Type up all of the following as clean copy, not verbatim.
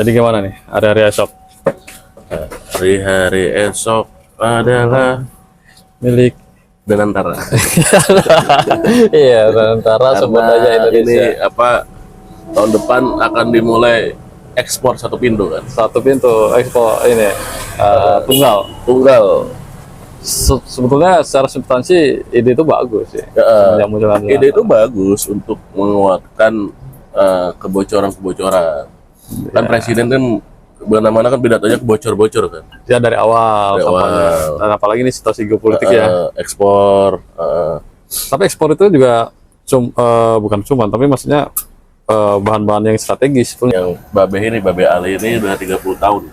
Jadi gimana nih hari-hari esok? Hari-hari esok adalah Milik Danantara. iya, antara sumber daya Karena ini Indonesia. tahun depan akan dimulai ekspor satu pintu kan. Satu pintu ekspor ini tunggal. Tunggal. Sebetulnya secara substansi ide itu bagus sih. Yang munculan Ide itu bagus untuk menguatkan kebocoran-kebocoran. Kan presiden kan mana-mana kan pidatonya kebocor-bocor kan. ya dari awal Dari kampanye. awal. Dan apalagi ini situasi geopolitik ya. Ekspor. Tapi ekspor itu juga bukan cuma, tapi maksudnya bahan-bahan yang strategis. Yang Babe Ali ini udah 30 tahun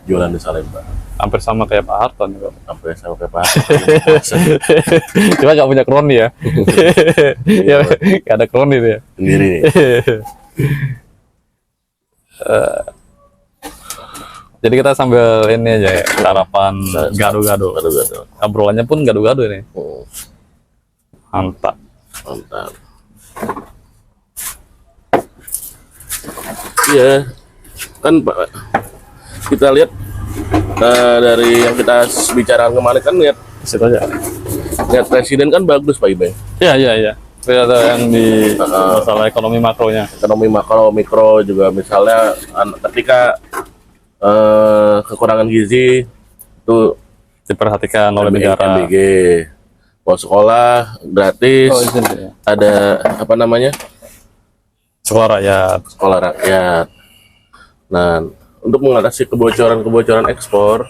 jualan di Salemba. Hampir sama kayak Pak Harto juga. Sampai sama kayak Pak. Cuma nggak punya kroni ya. Ya, nggak ada kroni dia. Sendiri nih. Jadi kita sambil ini aja ya, sarapan gado-gado. Gado-gado. Obrolannya pun gado-gado ini. Oh, Mantap. mantap. Iya, kan Pak, kita lihat dari yang kita bicarakan kemarin kan lihat Situ aja. presiden kan bagus Pak Ibe. Iya, iya, iya. Ada yang di masalah ekonomi makronya. Ekonomi makro, mikro juga misalnya ketika kekurangan gizi itu Diperhatikan oleh negara. MBG, mau sekolah gratis, Oh, itu ya. ada apa namanya Sekolah rakyat. sekolah rakyat. Nah, untuk mengatasi kebocoran ekspor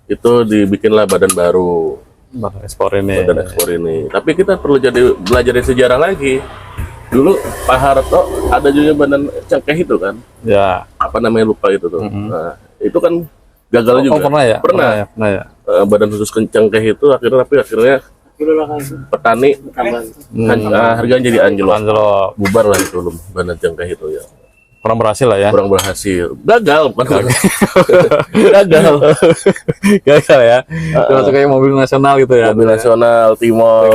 itu dibikinlah badan baru, Bahan ekspor ini. badan ekspor ini. Tapi kita perlu belajar dari sejarah lagi. Dulu Pak Harto ada juga badan cengkeh itu kan, Ya. apa namanya lupa itu tuh. Nah, itu kan gagal juga. Oh, pernah ya? Pernah. Ya, pernah ya. Badan khusus cengkeh itu akhirnya petani harganya jadi anjlok. Anjlok. Bubar lah itu badan cengkeh itu ya. Kurang berhasil lah ya. Kurang berhasil. Gagal bukan gagal. Gagal ya. Termasuk kayak mobil nasional gitu ya. Mobil nasional Timor.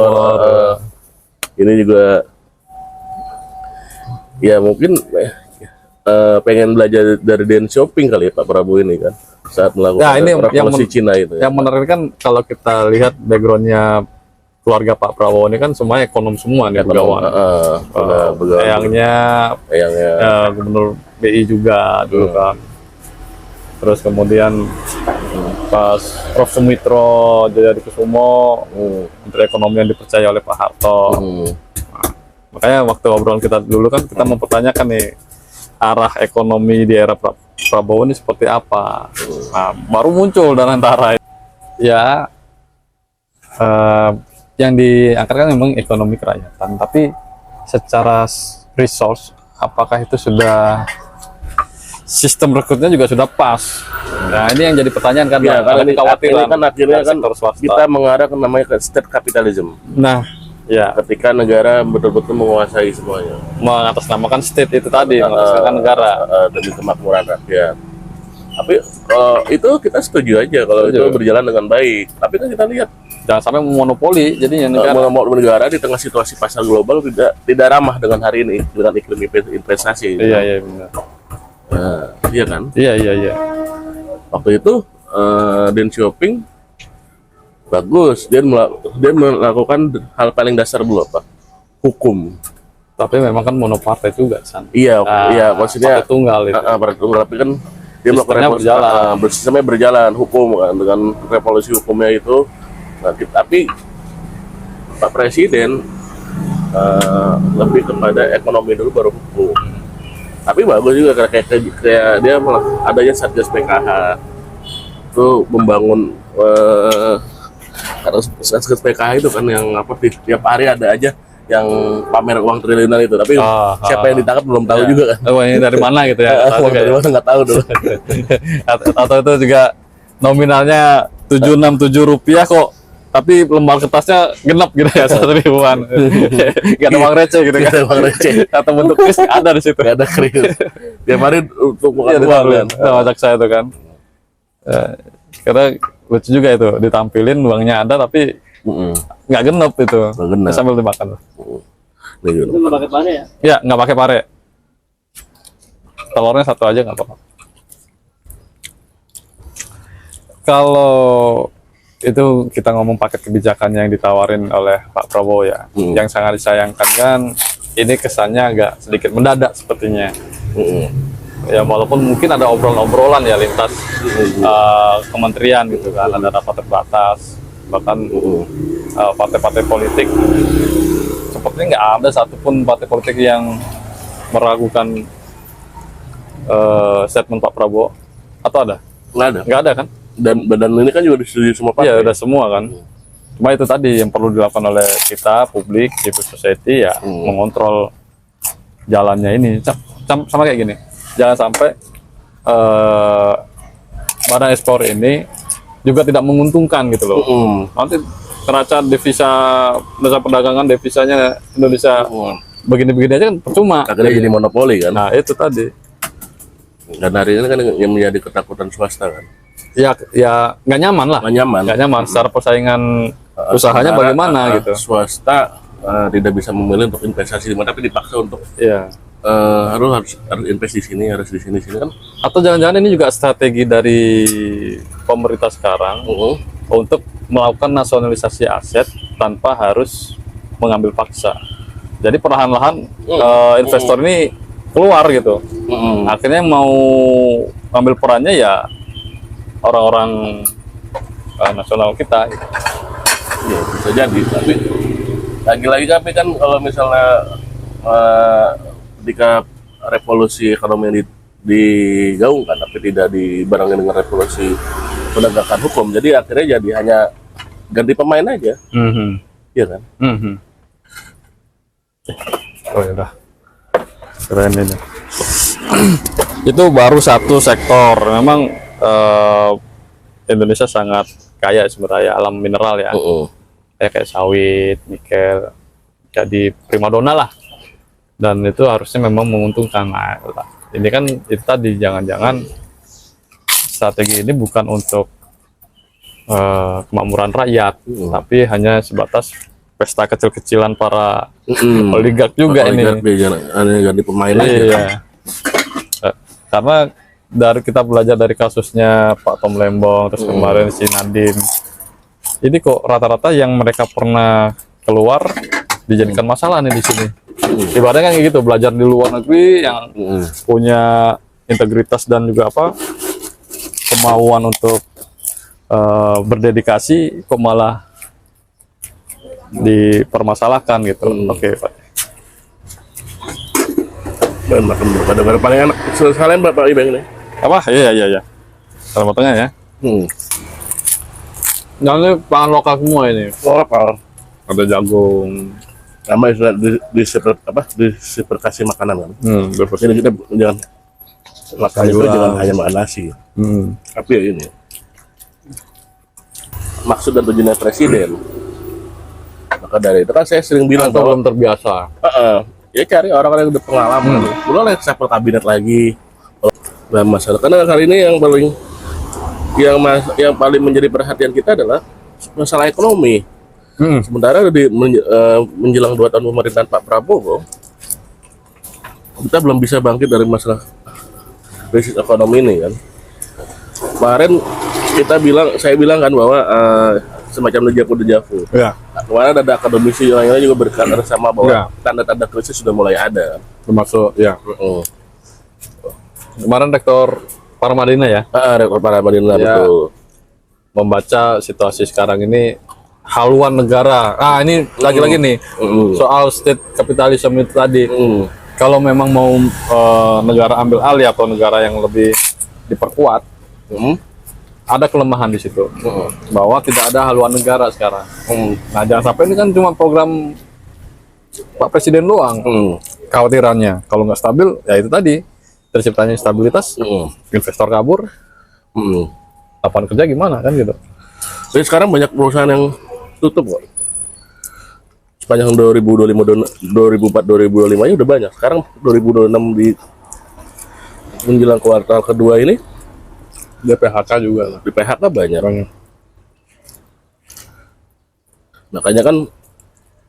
Ini juga ya mungkin pengen belajar dari Den Shopping kali ya Pak Prabowo ini kan saat melakukan Nah, ini revolusi Cina itu ya. Yang menarik kan kalau kita lihat backgroundnya keluarga Pak Prabowo ini kan semuanya ekonom semua nih pegawai. Eyangnya gubernur BI juga dulu kan. Terus kemudian pas Prof Sumitro Jayadikusumo, Menteri Ekonomi yang dipercaya oleh Pak Harto. Makanya waktu obrolan kita dulu kan kita mempertanyakan nih arah ekonomi di era Prabowo ini seperti apa. Nah, baru muncul Danantara. Ya, yang diangkat kan memang ekonomi kerakyatan, tapi secara resource apakah itu sudah sistem rekrutnya juga sudah pas? Nah, ini yang jadi pertanyaan kan. Ya, karena ini kekhawatiran kan akhirnya kan sektor swasta. kita mengarah ke namanya ke state capitalism. Nah, ya, Ketika negara betul-betul menguasai semuanya mengatasnamakan state itu tadi, mengatasnamakan negara. demi kemakmuran rakyat. Tapi itu kita setuju aja kalau itu berjalan dengan baik. Tapi kan kita lihat Jangan sampai memonopoli jadinya negara. negara di tengah situasi pasar global tidak ramah dengan hari ini dengan iklim investasi. Iya, iya benar. Iya kan? Iya, iya, iya. Waktu itu Den Shopping bagus, dia melakukan hal paling dasar dulu apa? Hukum. Tapi memang kan monopartai juga, San. Iya, iya maksudnya partai tunggal itu. partai tunggal, tapi kan dia melakukan Sistemnya sistemnya berjalan hukum kan dengan revolusi hukumnya itu. Nah, tapi Pak Presiden lebih kepada ekonomi dulu baru hukum. Tapi bagus juga kayak dia malah adanya Satgas PKH itu membangun harus Satgas PKH itu kan yang apa tiap hari ada aja yang pamer uang triliunan itu, tapi siapa yang ditangkap belum tahu juga kan. Oh, ini dari mana gitu ya? Dari mana nggak tahu dulu. Atau itu juga nominalnya 767 rupiah kok, tapi lembar kertasnya genap gitu ya, 1.000-an. Gak ada uang receh gitu kan? Uang receh. Atau bentuk kris ada di situ. Gak ada kris. Tiap hari untuk makan uang kan. Sama jaksa itu kan. Karena lucu juga itu, ditampilin uangnya ada tapi nggak genep itu. Sambil dimakan. Itu nggak pakai pare ya? Ya, nggak pakai pare. telurnya satu aja nggak apa-apa. Kalau itu kita ngomong paket kebijakan yang ditawarin oleh Pak Prabowo ya, yang sangat disayangkan kan ini kesannya agak sedikit mendadak sepertinya. Ya walaupun mungkin ada obrolan-obrolan ya lintas kementerian gitu kan, ada rapat terbatas, bahkan partai-partai politik sepertinya nggak ada satupun partai politik yang meragukan statement Pak Prabowo, atau ada? Nggak ada kan? Dan badan ini kan juga disetujui semua partai. Iya, udah semua kan. Cuma itu tadi yang perlu dilakukan oleh kita, publik, civil society ya, mengontrol jalannya ini. Sama kayak gini, jangan sampai badan ekspor ini juga tidak menguntungkan gitu loh. Nanti neraca neraca perdagangan devisanya Indonesia begini-begini aja kan percuma. Akhirnya jadi monopoli kan. Nah itu tadi. Dan hari ini kan yang menjadi ketakutan swasta kan. Ya nggak nyaman lah. Nggak nyaman. Secara persaingan usahanya bagaimana gitu. Swasta tidak bisa memilih untuk investasi di mana, tapi dipaksa untuk harus invest di sini, harus di sini kan. Atau jangan-jangan ini juga strategi dari pemerintah sekarang untuk melakukan nasionalisasi aset tanpa harus mengambil paksa. Jadi perlahan-lahan investor ini keluar gitu. Akhirnya yang mau ambil perannya ya orang-orang nasional kita. Ya, bisa jadi. Tapi lagi-lagi kan kalau misalnya ketika revolusi ekonomi yang digaungkan tapi tidak dibarengi dengan revolusi penegakan hukum, jadi akhirnya jadi hanya ganti pemain aja. Iya kan? Oh ya udah. Keren ini. Itu baru satu sektor. Memang Indonesia sangat kaya sebenarnya alam mineral ya. Kayak sawit, nikel, jadi primadona lah. Dan itu harusnya memang menguntungkan. Nah, ini kan itu tadi jangan-jangan strategi ini bukan untuk kemakmuran rakyat, tapi hanya sebatas pesta kecil-kecilan para oligark juga ini. Ganti pemain aja. Iya. Karena kita belajar dari kasusnya Pak Tom Lembong, terus kemarin si Nadiem, ini kok rata-rata yang mereka pernah keluar dijadikan masalah nih di sini. Ibaratnya kan kayak gitu, belajar di luar negeri yang punya integritas dan juga kemauan untuk berdedikasi, kok malah dipermasalahkan gitu. Oke, Pak. Dan makan pada paling enak sekalian Bapak Ibang ini. Apa? Iya. Kalau potongnya ya. Nah, ini pangan lokal semua ini. Lokal. Ada jagung. Nama istilah diversifikasi makanan kan. Jadi kita jangan makan itu jangan hanya makan nasi. Tapi ya ini maksud dan tujuannya presiden. Maka dari itu kan saya sering bilang atau belum terbiasa. Ya cari orang-orang yang udah pengalaman. Belum lah reshuffle kabinet lagi. Nah, masalah karena kali ini yang paling menjadi perhatian kita adalah masalah ekonomi. Sementara menjelang 2 tahun pemerintahan Pak Prabowo, kita belum bisa bangkit dari masalah krisis ekonomi ini kan. Kemarin saya bilang kan bahwa semacam dejavu. Ya. Nah, kemarin ada akademisi yang lainnya juga berkata sama bahwa tanda-tanda krisis sudah mulai ada. Termasuk ya. Kemarin Rektor Paramadina ya. Rektor Paramadina betul. Membaca situasi sekarang ini haluan negara. Ini lagi-lagi nih soal state capitalism itu tadi. Kalau memang mau negara ambil alih atau negara yang lebih diperkuat, ada kelemahan di situ. Bahwa tidak ada haluan negara sekarang. Nah, jangan sampai ini kan cuma program Pak Presiden doang. Khawatirannya kalau nggak stabil, ya itu tadi terciptanya stabilitas, investor kabur, lapangan kerja gimana kan gitu. Jadi sekarang banyak perusahaan yang tutup kok. Sepanjang 2004-2025 ini udah banyak. Sekarang 2026 di menjelang kuartal kedua ini di PHK juga. Di PHK banyak. Makanya kan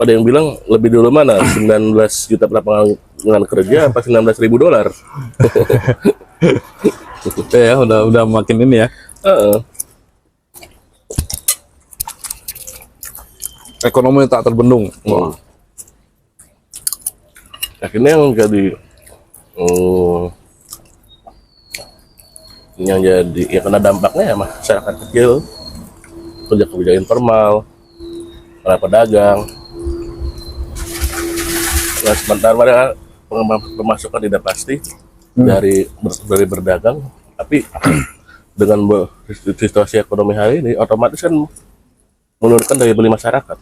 Ada yang bilang lebih dulu mana 19 juta lapangan kerja apa 19.000 dolar. Ya udah makin ini ya. Ekonomi tak terbendung. Akhirnya yang jadi ya kena dampaknya ya masyarakat kecil, kerja informal, para pedagang. Nah, sementara pada pemasukan tidak pasti dari berdagang, tapi dengan situasi ekonomi hari ini otomatis kan menurunkan daya beli masyarakat.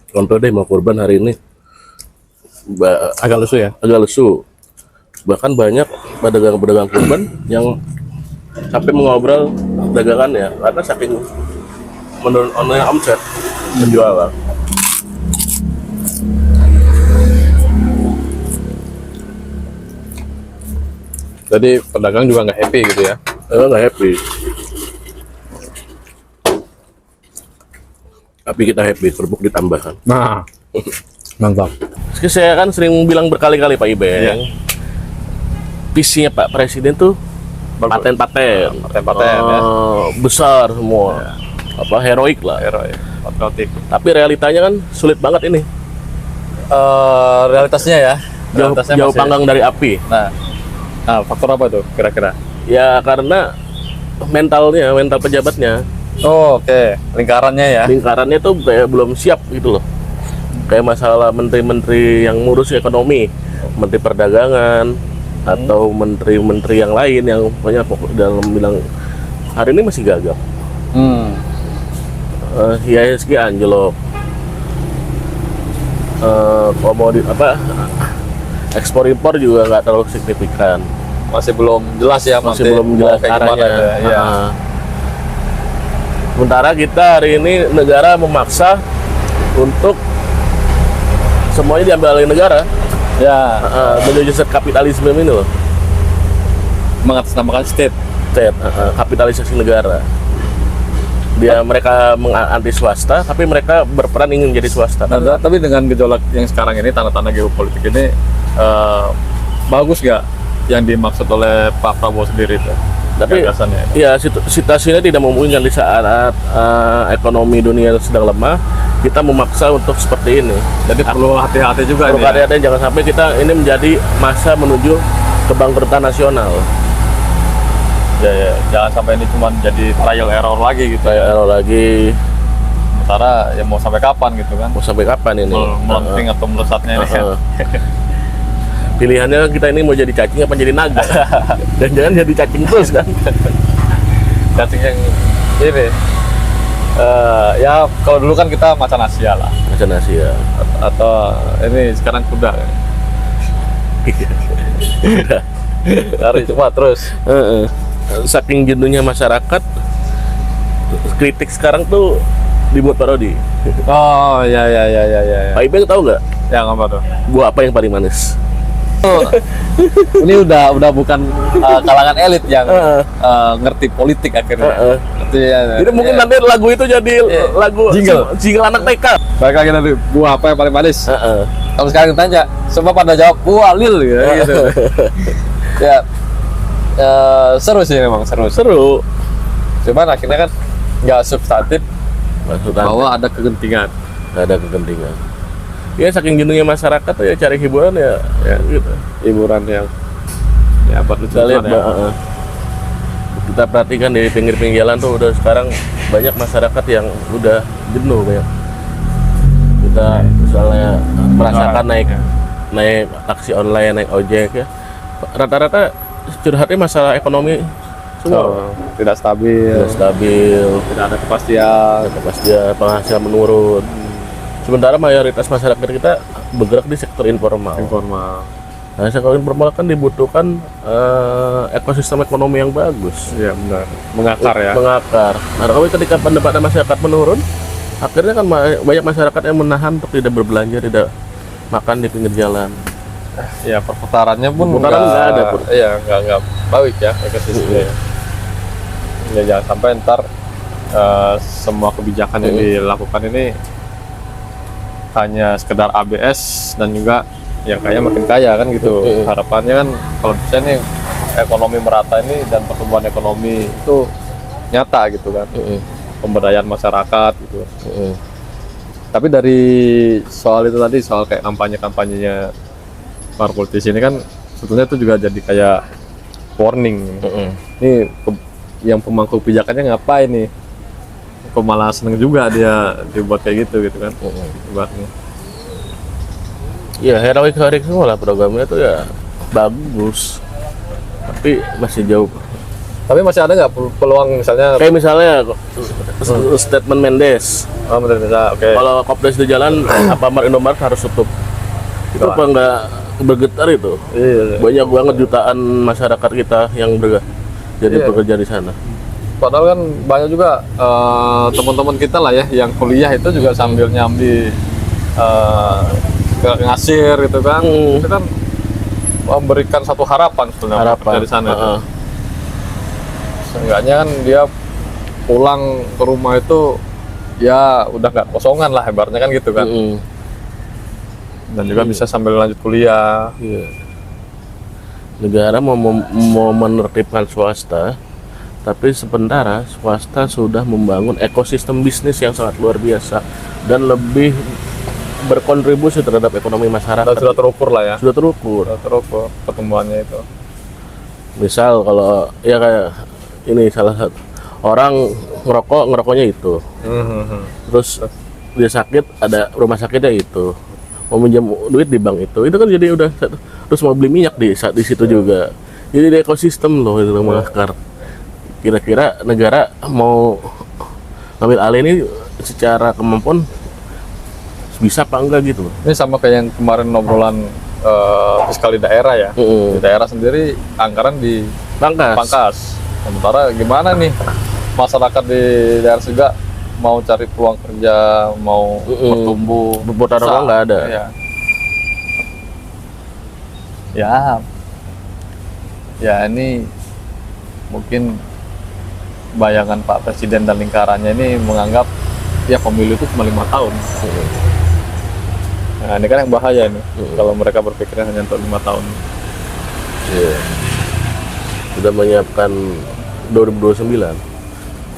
Contoh deh, mau kurban hari ini Agak lesu ya. agak lesu. Bahkan banyak pedagang kurban yang sampai mengobrol dagangannya karena saking menurunnya omset penjualan. Jadi pedagang juga nggak happy gitu ya. Nggak happy. Tapi kita happy, kerupuk ditambahkan. Nah, mantap. Meski saya kan sering bilang berkali-kali Pak Ibeng, Iya. visinya Pak Presiden tuh paten-paten, ya. besar semua, apa heroik lah. Patriotik. Tapi realitanya kan sulit banget ini. Realitasnya ya. Jauh panggang dari api. Nah, faktor apa tuh kira-kira? Ya karena mental pejabatnya, Oh, oke. Lingkarannya ya. lingkarannya tuh kayak belum siap gitu loh. Kayak masalah menteri-menteri yang ngurus ekonomi, menteri perdagangan, atau menteri-menteri yang lain yang banyak dalam bilang hari ini masih gagap. ISG anjlok, komoditi ekspor impor juga nggak terlalu signifikan, Masih belum jelas ya. masih belum jelas kayak gimana arahnya. ya. Sementara kita hari ini negara memaksa untuk semuanya diambil alih negara, Ya, menuju set kapitalisme ini loh. mengatasnamakan state. Kapitalisasi negara. Mereka anti swasta, tapi mereka berperan ingin jadi swasta. Nah, tapi dengan gejolak yang sekarang ini, tanda-tanda geopolitik ini, bagus nggak yang dimaksud oleh Pak Prabowo sendiri itu? Tapi Gagasannya. ya situasinya tidak memungkinkan di saat ekonomi dunia sedang lemah, kita memaksa untuk seperti ini. Jadi perlu hati-hati juga. Perlu hati-hati, jangan sampai kita ini menjadi masa menuju kebangkrutan nasional. Ya, jangan sampai ini cuma jadi trial error lagi gitu. Kayak error lagi. Sementara ya mau sampai kapan gitu kan? Mau sampai kapan ini? Melenting atau melesatnya ini kan? Pilihannya kita ini mau jadi cacing apa jadi naga? Dan jangan jadi cacing terus kan? Cacing yang ini. Ya kalau dulu kan kita macan Asia lah. Macan Asia. Atau ini sekarang kuda. Lari cepat terus. Saking jenuhnya masyarakat, kritik sekarang tuh dibuat parodi. Oh ya. Pak Ibeng tahu nggak? Yang apa tuh? Buah apa yang paling manis? Ini udah bukan kalangan elit yang ngerti politik akhirnya. Jadi mungkin nanti lagu itu jadi lagu jingle anak TK. Balik lagi nanti, buah apa yang paling manis? Kalau sekarang ditanya, semua pada jawab buah lil gitu. Ya, seru sih memang seru. Cuman akhirnya kan nggak substantif bahwa ada kegentingan. Ya saking jenuhnya masyarakat ya cari hiburan ya gitu. Hiburan yang ya buat Kita lihat, kita perhatikan di pinggir-pinggir jalan tuh udah sekarang banyak masyarakat yang udah jenuh banyak. Kita misalnya merasakan naik taksi online, naik ojek ya. Rata-rata curhatnya masalah ekonomi semua. Tidak stabil, tidak ada kepastian, penghasilan menurun. Sementara mayoritas masyarakat kita bergerak di sektor informal. Nah, sektor informal kan dibutuhkan ekosistem ekonomi yang bagus. Iya benar. Mengakar ya. Nah, tapi ketika pendapatan masyarakat menurun, akhirnya kan banyak masyarakat yang menahan untuk tidak berbelanja, tidak makan di pinggir jalan. ya perputarannya pun Perputaran nggak ada pun. Iya, nggak baik ya ekosistemnya. Ya jangan sampai ntar semua kebijakan yang dilakukan ini hanya sekedar ABS dan juga yang kaya makin kaya kan gitu. Harapannya kan kalau bisa nih ekonomi merata ini dan pertumbuhan ekonomi itu nyata gitu kan. Pemberdayaan masyarakat gitu. Tapi dari soal itu tadi, soal kayak kampanyenya para politisi ini kan sebetulnya itu juga jadi kayak warning. Ini yang pemangku kebijakannya ngapain nih? Kok malah seneng juga dia dibuat kayak gitu kan? Ibaratnya. Ya heroik semua lah programnya itu ya bagus, tapi masih jauh. Tapi masih ada nggak peluang misalnya? Kayak misalnya statement Mendes. Oh, benar, oke. Kalau Kopdar itu jalan, Alfamart Indomaret harus tutup. Itu apa nggak bergetar itu? Iya. Banyak banget jutaan masyarakat kita yang jadi bekerja di sana. Padahal kan banyak juga teman-teman kita lah ya yang kuliah itu juga sambil nyambi ke ngasir gitu kan. Itu kan memberikan satu harapan sebenarnya dari sana. Seenggaknya kan dia pulang ke rumah itu ya udah nggak kosongan lah ibaratnya kan gitu kan. Dan juga bisa sambil lanjut kuliah. Negara mau menertibkan swasta, tapi sementara swasta sudah membangun ekosistem bisnis yang sangat luar biasa dan lebih berkontribusi terhadap ekonomi masyarakat. Dan sudah terukur lah ya. Sudah terukur pertumbuhannya itu. Misal kalau ya kayak ini salah satu orang ngerokoknya itu, terus dia sakit ada rumah sakitnya itu, mau minjam duit di bank itu kan jadi udah, terus mau beli minyak di situ juga, jadi di ekosistem loh itu mengakar. Kira-kira negara mau ngambil alih ini secara kemampuan bisa apa enggak gitu? Ini sama kayak yang kemarin obrolan fiskal di daerah ya. Di daerah sendiri anggaran dipangkas. Sementara gimana nih masyarakat di daerah juga mau cari peluang kerja, mau bertumbuh, perputaran uang nggak ada. Ya ini mungkin bayangan Pak Presiden dan lingkarannya ini menganggap ya pemilu itu cuma 5 tahun. Nah ini kan yang bahaya ini kalau mereka berpikirnya hanya untuk 5 tahun. Sudah menyiapkan 2029,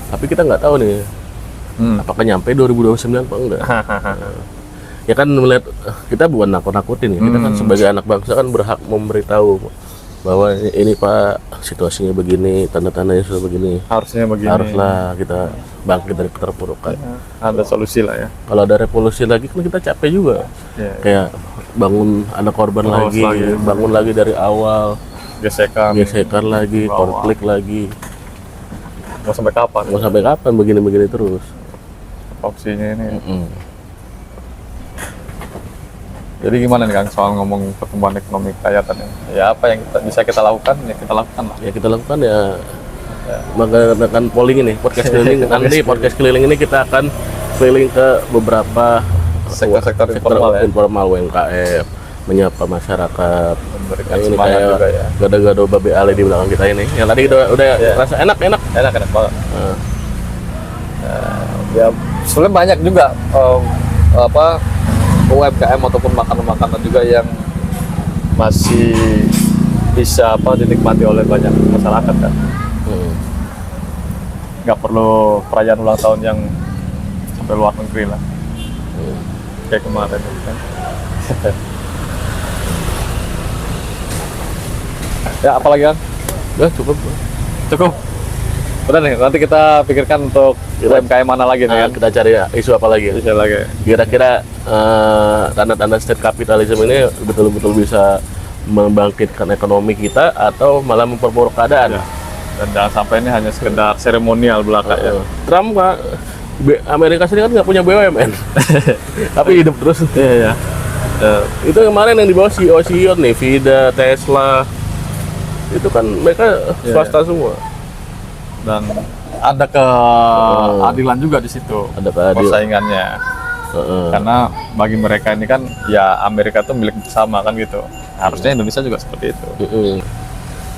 tapi kita nggak tahu nih apakah nyampe 2029 apa enggak. Ya kan melihat, kita bukan nakut-nakutin ya, kita kan sebagai anak bangsa kan berhak memberitahu bahwa ini Pak situasinya begini, tanda-tandanya sudah begini, harusnya begini, haruslah kita bangkit dari keterpurukan. Ada solusi lah ya. Kalau ada revolusi lagi kan kita capek juga. Kayak bangun, ada korban lagi, bangun lagi dari awal, gesekan lagi, konflik lagi. Mau sampai kapan? Mau sampai kapan begini-begini terus? Opsinya ini. Jadi gimana nih Kang soal ngomong pertumbuhan ekonomi kerakyatan ini? Ya apa yang bisa kita lakukan? Ya kita lakukan lah. Ya kita lakukan ya. Mengadakan polling ini, podcast keliling. Nanti podcast keliling ini kita akan keliling ke beberapa sektor informal UMKM, menyapa masyarakat, memberikan ini semangat kayak juga ya. gado-gado babe ale di belakang kita ini. Yang tadi udah rasa enak banget. Ya sebenarnya banyak juga UMKM ataupun makanan-makanan juga yang masih bisa dinikmati oleh banyak masyarakat kan. Nggak perlu perayaan ulang tahun yang sampai luar negeri lah. Kayak kemarin kan. Ya apalagi kan? Udah cukup. Udah nih, nanti kita pikirkan untuk UMKM mana lagi nih kan? Kita cari isu apa lagi? Kira-kira tanda-tanda state capitalism ini betul-betul bisa membangkitkan ekonomi kita atau malah memperburuk keadaan? Dan jangan sampai ini hanya sekedar seremonial belaka ya. Trump Amerika Serikat nggak punya BUMN, tapi hidup terus. Itu kemarin yang di bawah CEO nih, Vida, Tesla, itu kan mereka swasta semua. Dan ada keadilan juga di situ, ada persaingannya. Karena bagi mereka ini kan ya Amerika itu milik bersama kan gitu. Harusnya Indonesia juga seperti itu.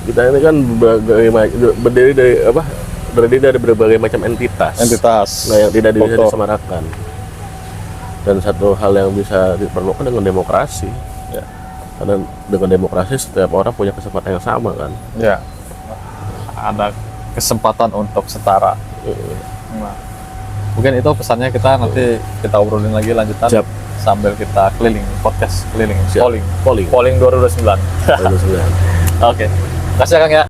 Kita ini kan berdiri dari berbagai macam entitas. Nah, yang tidak bisa disamaratakan. Dan satu hal yang bisa diperlukan dengan demokrasi. Ya. Karena dengan demokrasi setiap orang punya kesempatan yang sama kan. Ya. Ada kesempatan untuk setara. Nah, mungkin itu pesannya, kita nanti kita obrolin lagi lanjutan. Siap. Sambil kita podcast keliling, polling 2029. Oke. Kasih ya Kang ya.